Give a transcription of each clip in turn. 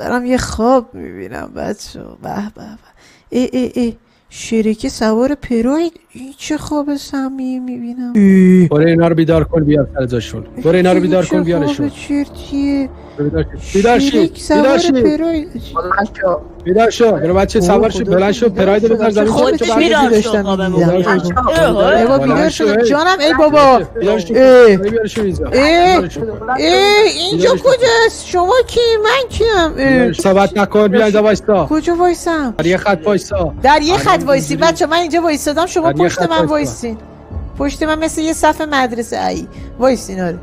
دارم یه خواب میبینم بچه. به به به. ای شریک سوار پراید. این چه خواب سمی میبینم. برو اینا رو بیدار کن بیار سر جاشون. برو اینا رو بیدار کن بیارشون. چه خواب چرتیه. بیدار شید. سوار پراید. بیدار شو. برو بچه سوار شو. بلند شو. پراید رو بذار زمین. خودت بیدار شو خوابم ای بابا بیدار شد جانم. ای بابا اینجا کجاست؟ شما کی؟ من کیم؟ صحبت نکن بیا اینجا وایسا. کجا وایسم؟ در یه خط وایسا. در یه خط وایسی بچه. من اینجا وایسادم شما پشت من وایسین. پشت من مثل یه صف مدرسه. ای وایسین. آره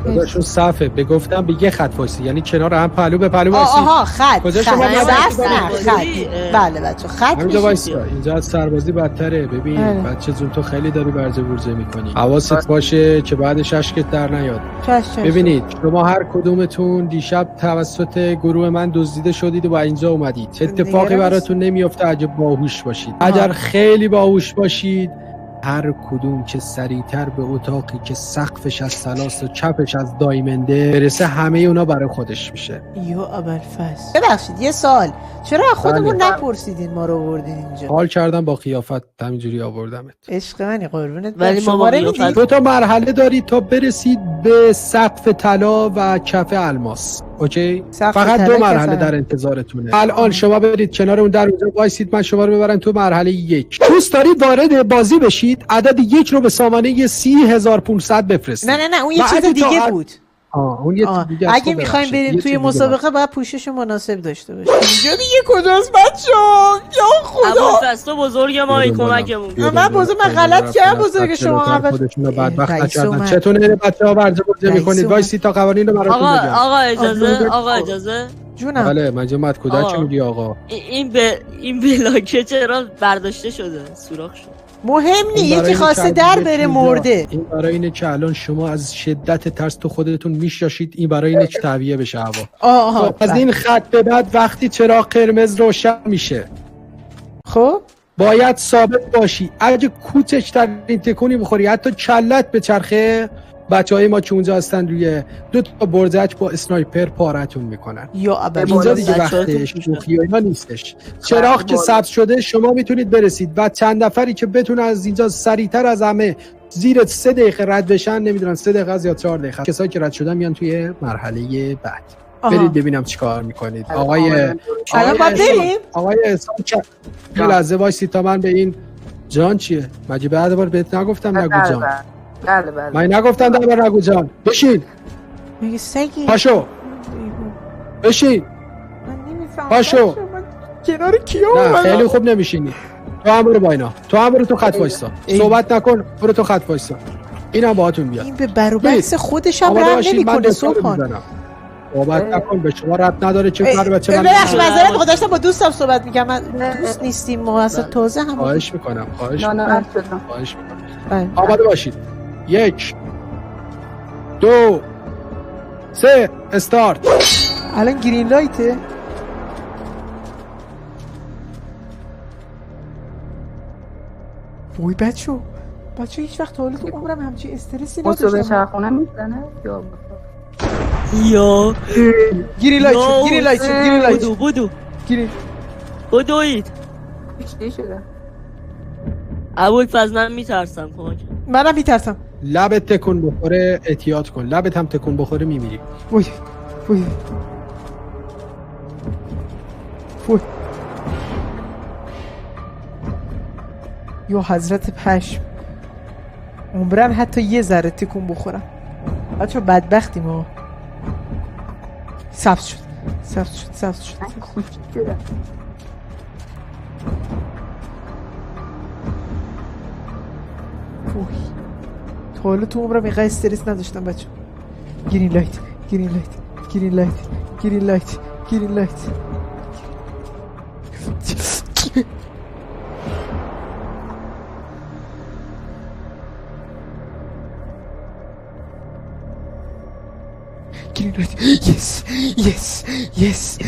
کجاشون صفه؟ بگفتم به یه خط وایسی، یعنی کنار هم پهلو به پهلو وایسی. آها خط. کجا خط. شما صف نه خط. بله بچه خط اینجا وایسا. اینجا از سربازی بدتره. ببین بچه جون تو خیلی داری برزه برزه میکنی. حواست باشه که بعدش اشکت در نیاد. ببینید شما هر کدومتون دیشب توسط گروه من دزدیده شدید و با اینجا اومدید. اتفاقی براتون نمیفته اگه باهوش باشید. اگر خیلی باهوش باشید هر کدوم که سریعتر به اتاقی که سقفش از سلاس و چپش از دایمنده برسه همه اونا برای خودش میشه. یا ابوالفضل ببخشید یه سال چرا خودمون نپرسیدین ما رو آوردین اینجا؟ حال کردم با قیافت همینجوری آوردمت. عشق منی قربونت. ولی شماره میدی؟ دو تا مرحله دارید تا برسید به سقف طلا و کف الماس. اوکی؟ فقط دو مرحله در انتظارتونه. الان شما برید کنار اون در اونجا وایسید. من شما رو ببرم تو مرحله 1. دوست دارید وارد بازی بشید عدد 1 رو به سامانه 30500 بفرستید. نه اون یه چیز دیگه بود. اون یه دیگه. اگه میخوایم بریم توی مسابقه باید پوشش مناسب داشته باشیم. اینجا دیگه کجاست بچه‌ها؟ یا خدا ابوالفضل بزرگ ما کمکمون. من غلط کردم بزرگ شما اول. خودشونو بدبخت نکردن. چطور این بچه‌ها برجه برجه میکنید؟ وایسید تا قوانین رو براتون بگم. آقا اجازه جونم. بله من جمعت کودک میگی آقا. این بلاکه چرا برداشته شده؟ سوراخ شد. مهم نی یکی خواسته در بره مرده. این برای اینه که الان شما از شدت ترس تو خودتون میشاشید. این برای اینه که تعویه بشه هوا. از این خط به بعد وقتی چراغ قرمز روشن میشه خب باید ثابت باشی. اگه کوچکترین تکونی بخوری حتی کلت به چرخه بچهای ما که اونجا هستن روی 2 تا برزک با اسنایپر پارتون میکنن. یا اینجا دیگه وقتش شوخی و اینا نیستش. چراغ که سبز شده شما میتونید برسید و چند نفری که بتونن از اینجا سریعتر از همه زیر 3 دقیقه رد بشن، نمیدونم 3 دقیقه از یا 4 دقیقه، کسایی که رد شدن میان توی مرحله بعد. برید ببینم چیکار میکنید. آقای احسان یه لحظه وایسید تا من به این جان چیه؟ مگه بعد بار بهت نگفتم نگو جان؟ بله من نگفتم در نگو جان. بشین. میگه سگی. پاشو. بشین. پاشو. کنار کیا نه خیلی خوب نمیشینی. تو هم برو با اینا. تو هم برو تو خط وایسا. صحبت نکن. برو تو خط وایسا. اینم باهاتون بیاد. این به بروبکس خودش هم رحم نمیکنه سبحان. صحبت نکن به شما ربط نداره چه کار بچه من. ببخش معذرت میخوام داشتم با دوستم صحبت میکنم. من دوست نیستیم ما اصلا تازه هم. خواهش میکنم. خواهش میکنم. بله. آماده باشید. 1 2 3 استارت. الان گرین لایته. وای بچه هیچ وقت حالا تو عمرم همچین استرسی نداشتم. مصوبه چرخونه میزنه یا گرین لایت بودو گرین بدوید. چی شده؟ ابوالفضل من میترسم. کمک منم میترسم. لبت تکون بخوره احتیاط کن. لبت هم تکون بخوره میمیری. وای یا حضرت پشم عمرم حتی یه ذره تکون بخورم. بچه بدبختیم ما. سبز شد. تا حالا تو عمرم اینقدر استرس نداشتم بچه. گرین لایت یس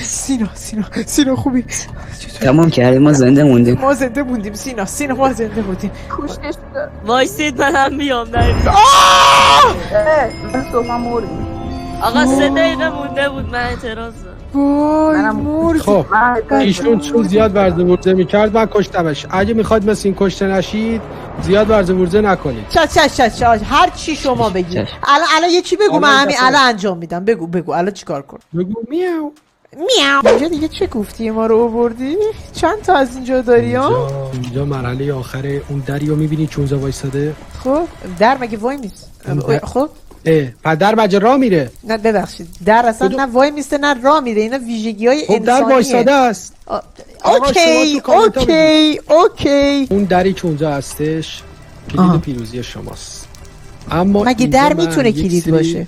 سینا خوبی؟ تمام کردیم. ما زنده موندیم سینا ما زنده بودیم. کوشش وایسید من هم بیام. من صبح مردیم. آقا 3 دقیقه مونده بود. من اعتراض دارم. وای منم مرد. خب ایشون چون زیاد ورزه ورزه میکرد من کشتمش. اگه میخواد مثل این کشته نشید زیاد ورزه ورزه نکنید. چش هر چی شما بگی. الان یکی بگو من همین الان انجام میدم. بگو الان چیکار کنم؟ بگو میاو. اینجا دیگه چه گفتی ما رو آوردی؟ چند تا از اینجا داری ها؟ اینجا مرحله آخر اون دریو میبینی چون اونجا وایساده؟ خب در مگه وای میست؟ خب در مگه راه میره؟ نه ببخشید در اصلا نه وای میسته نه راه میره. اینا ویژگی های انسانیه. در وایساده است. اوکی اون دری که اونجا هستش کلید پیروزی شماست. اما مگه در میتونه کلید باشه؟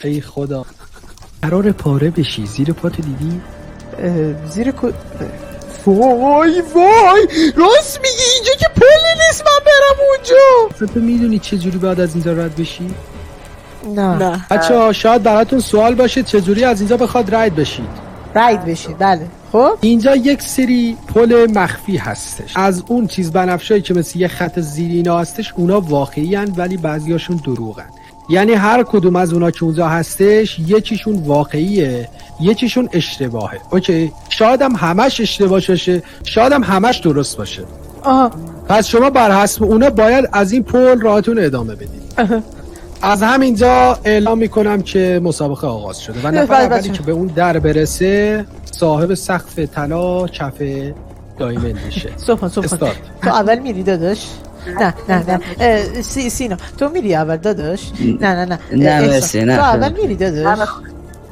ای خدا قرار پاره بشی. زیر پاتو دیدی؟ زیر وای راست میگی اینجا که پلی نیست من برم اونجا. تو میدونی چجوری باید از اینجا رد بشی؟ نه بچه‌ها شاید براتون سوال باشه چجوری از اینجا بخواد رد بشید. بله. خب اینجا یک سری پل مخفی هستش. از اون چیز بنفشایی که مثل یه خط زیری اینا هستش اونا واقعی هن ولی بعضیاشون دروغن. یعنی هر کدوم از اونا که اونجا هستش یکیشون واقعیه یکیشون اشتباهه. اوکی شاید هم همش اشتباه باشه شاید هم همش درست باشه. پس شما بر حسب اونا باید از این پل راهتون ادامه بدید. از همینجا اعلام میکنم که مسابقه آغاز شده و نفر اولی که به اون در برسه صاحب سقف طلا کف دایمن میشه. صبح تو اول میری داداش؟ نه سینا تو میری اول داداش؟ نه مرسی نه تو اول میری داداش؟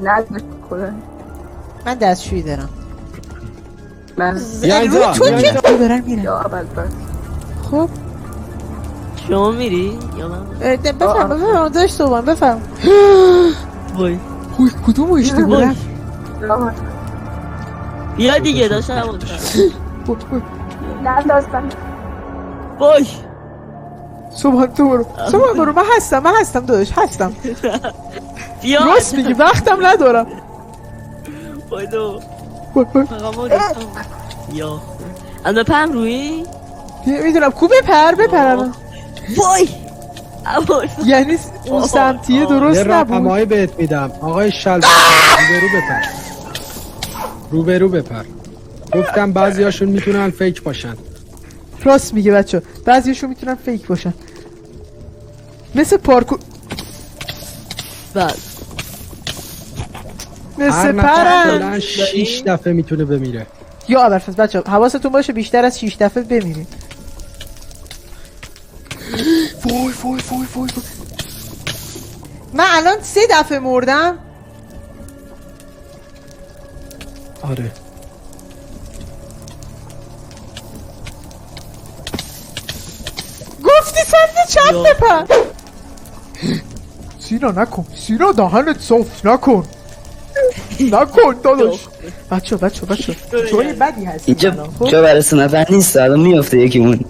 نه من دستشویی دارم. من تو که برم میرم. خب شما میری یا من؟ بفرم داشت صبحان بفرم. وای کدوم رو اشتباه رفت؟ بیا دیگه داشتم نه داستان وای صبحان تو برو من هستم داداش هستم. بیا راست میگی وقتم ندارم. وای دو یا از بپرم روی میدونم کو بپر وای یعنی اون سمتیه درست یه نبود. رقمایی بهت میدم آقای شلبی روبرو بپر. گفتم بعضیاشون میتونن فیک باشن. راست میگه بچه بعضیشون میتونن فیک باشن مثل پارکور بله مثل پرن 6 دفعه میتونه بمیره. یا ابرفز بچه حواستون باشه بیشتر از 6 دفعه بمیرید. وای من الان 3 دفعه مردم. آره گفتی سمت چپ بپر. سینا نکن سینا دهنت صاف نکن داداش. بچه جای بدی هستی اینجا جا برای سنفر نیست الان میافته یکیمون.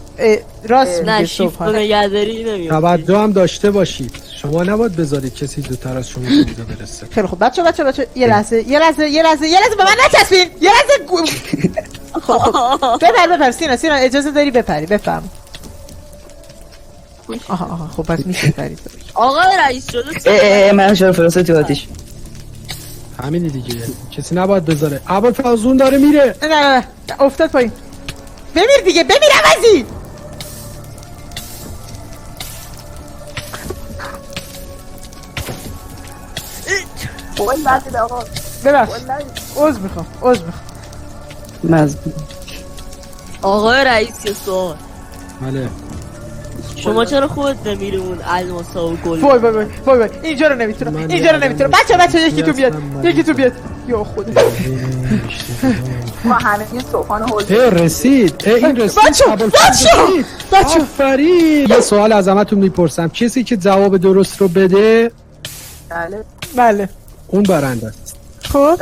راست میگه نه شیفت نگهداری نمیافته. توجه هم داشته باشید شما نباید بذارید کسی زودتر از شما اینجا برسه. خیلی خوب بچه یه لحظه به من نچسبین. یه لحظه خب بپر سینا اجازه داری بپری بفهم. آها خب پس میشه پرید. آقا رئیس شده من شروع فرسته تو آتیش. همینی دیگه کسی نباید بذاره. ابوالفضل داره میره. نه افتاد پایین. بمیر دیگه بمیر عوضی. ببخش عذر میخوام آقای رئیس یه سوال. بله شما چرا خودت نمیری اون الماسا و گل؟ وای اینجا رو نمیتونم بچه یکی تو بیاد یا خدا ما همه این صوفان هول رسید بچه آفرین. یه سوال از همتون میپرسم کسی که جواب درست رو بده بله اون برنده است. خب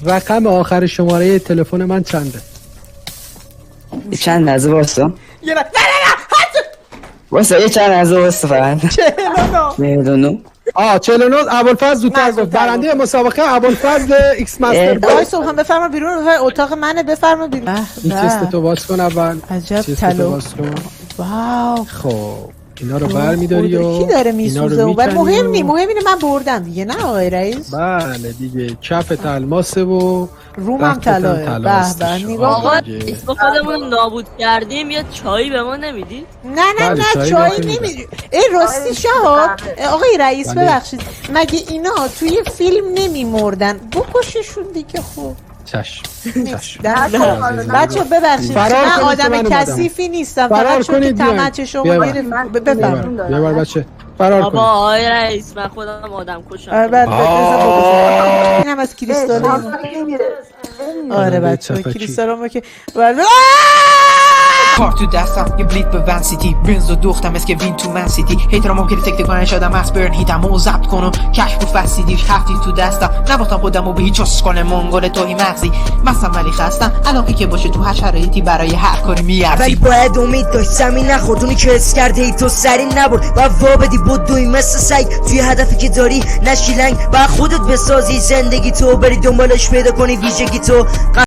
رقم آخر شماره تلفن من چنده؟ چند لحظه واسه یه نه واسه یه چند لحظه واسه فقط 49 49 ابوالفضل زودتر گفت. برنده مسابقه ابوالفضل ایکس مستر آقای صبحان بفرما بیرون. اتاق منه بفرما بیرون. این تست تو باز کن اول. عجب طلا. واو. خب اینا رو برمی‌داری و کی داره میسوزه و مهم نی و... اینه من بردم دیگه نه آقای رئیس. بله دیگه کف الماسه و رومم طلاه. به به نگاه آقا اسم خودمون نابود کردیم یا چایی به ما نمیدید؟ نه چایی نمیدید. راستی شهاب آقای رئیس ببخشید مگه اینا توی فیلم نمیمردن؟ بکششون دیگه. خوب چشم بچه ببخشید من آدم کثیفی نیستم، فقط چون که تمچه شما گرفت. بفرمایید یه بار بچه فرار کنید. بابا آقای رئیس من خودم آدم کشم. اینم از کریستال. آره بچه کریستال که کار تو دستم یه بلیت به ون سیتی برنز و دوختم اسکه وین تو من سیتی هیترا ممکنه تک تکانه شدم از برن هیتم و ضبط کنم کش بود فسیدیش هفتی تو دستم نباختم خودم و به هیچ اسکانه منگل توی مغزی مستم ولی خستم علاقی که باشه تو هر شرایطی برای هر کاری میارزی ولی باید امید داشت زمین نخوردونی که حس کرده ای تو سری نبرد و وابدی بود دوی مثل سگ توی هدفی که داری نشیلنگ و خودت بسازی زندگی تو بری دنبالش پیدا کنی ویژگی تو